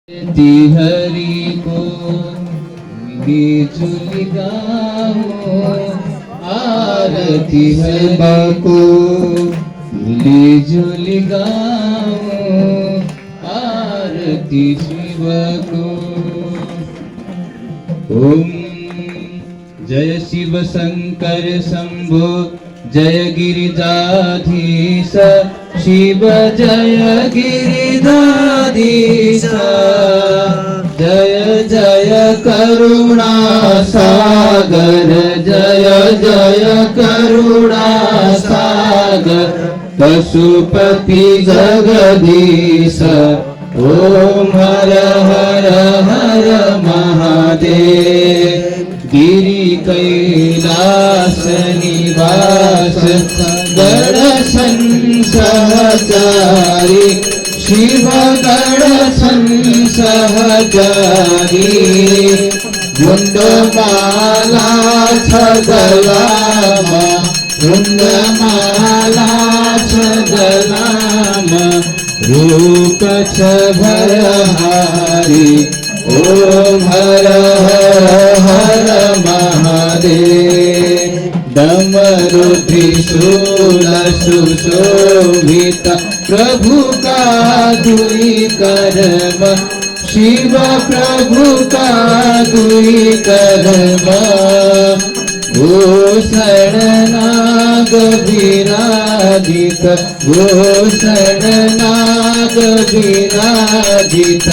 ती हरि को मिली गाओ, आरती हरि को मिली गाओ, आरती शिव को। ओम जय शिव शंकर शंभो, जय गिरिजाधीश शिव, जय गिरिजाधीश। जय जय करुणा सागर, जय जय करुणा सागर। पशुपति जगदीश, ओम हर हर हर महादेव। गिरि कैलास निवास, गण सहचारी शिव, गण सहचारी। मुंडमाला छगलाम, मुंडमाला छगलाम। रूप भरहारी, ओम हर हर हर महादेव। डमरू त्रिशूल सुशोभित, प्रभु का दुई कर्म। शिव प्रभु का दुई कर्म। भूषण नाग विराजित, भूषण नाग विराजित।